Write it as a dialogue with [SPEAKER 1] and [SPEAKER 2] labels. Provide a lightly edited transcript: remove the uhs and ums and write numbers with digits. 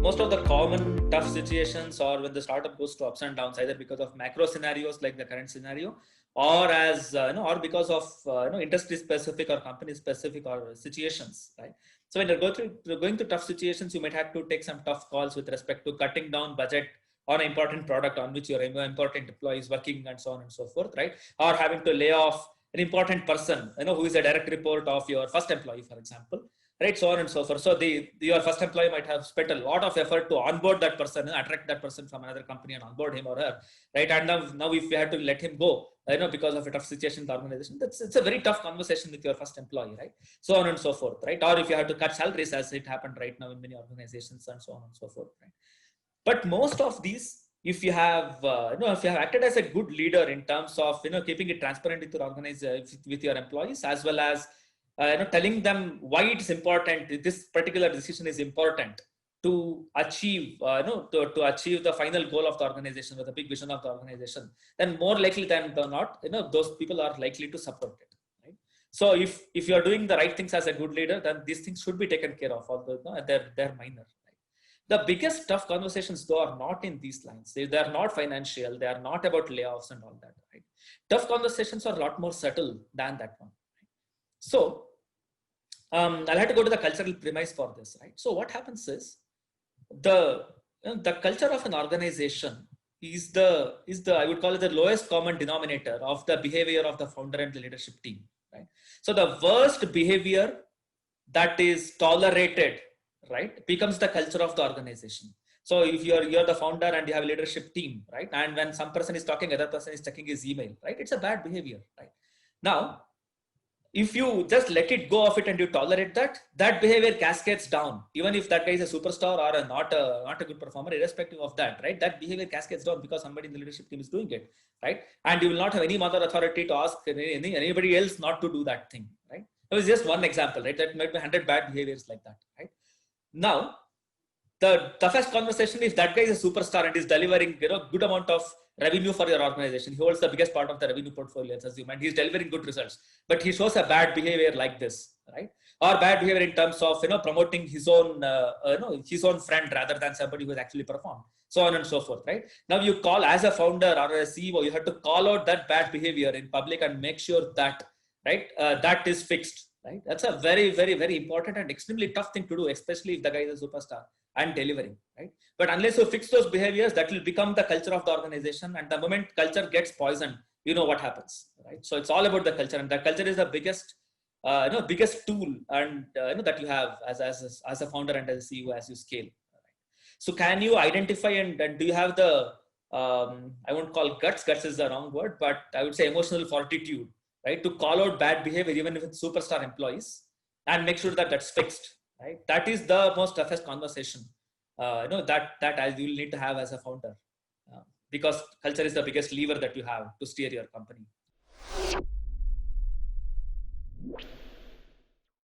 [SPEAKER 1] most of the common tough situations or when the startup goes to ups and downs, either because of macro scenarios like the current scenario, or as or because of industry specific or company specific or situations, right? So when you're going through tough situations, you might have to take some tough calls with respect to cutting down budget on an important product on which your important employee is working and so on and so forth, right? Or having to lay off an important person, who is a direct report of your first employee, for example, right? So on and so forth. So your first employee might have spent a lot of effort to onboard that person, attract that person from another company and onboard him or her, right? And now if you have to let him go, because of a tough situation in the organization, it's a very tough conversation with your first employee, right? So on and so forth, right? Or if you have to cut salaries, as it happened right now in many organizations and so on and so forth, right? But most of these, if you have if you have acted as a good leader in terms of keeping it transparent with your organization, with your employees, as well as telling them why it's important, this particular decision is important to achieve to achieve the final goal of the organization or the big vision of the organization, then more likely than not, those people are likely to support it, right? So if you are doing the right things as a good leader, then these things should be taken care of, although they're minor. The biggest tough conversations, though, are not in these lines. They are not financial. They are not about layoffs and all that, right? Tough conversations are a lot more subtle than that one. Right? So I'll have to go to the cultural premise for this, right? So what happens is the culture of an organization is the I would call it the lowest common denominator of the behavior of the founder and the leadership team, right? So the worst behavior that is tolerated, right, becomes the culture of the organization. So if you're the founder and you have a leadership team, right, and when some person is talking, other person is checking his email, right, it's a bad behavior, right? Now, if you just let it go of it and you tolerate that behavior cascades down. Even if that guy is a superstar or not a good performer, irrespective of that, right, that behavior cascades down because somebody in the leadership team is doing it, right? And you will not have any other authority to ask anybody else not to do that thing, right? It was just one example, right? That might be 100 bad behaviors like that, right? Now, the toughest conversation is that guy is a superstar and is delivering good amount of revenue for your organization. He holds the biggest part of the revenue portfolio, let's assume, and he's delivering good results. But he shows a bad behavior like this, right? Or bad behavior in terms of promoting his own his own friend rather than somebody who has actually performed, so on and so forth, right? Now you call, as a founder or a CEO, you have to call out that bad behavior in public and make sure that that is fixed, right? That's a very, very, very important and extremely tough thing to do, especially if the guy is a superstar and delivering, right? But unless you fix those behaviors, that will become the culture of the organization. And the moment culture gets poisoned, you know what happens, right? So it's all about the culture, and the culture is the biggest, biggest tool and that you have as a founder and as a CEO as you scale. Right? So can you identify and do you have the I won't call guts. Guts is the wrong word, but I would say emotional fortitude, right? To call out bad behavior, even if it's superstar employees, and make sure that that's fixed, right? That is the most toughest conversation, that as you will need to have as a founder, because culture is the biggest lever that you have to steer your company.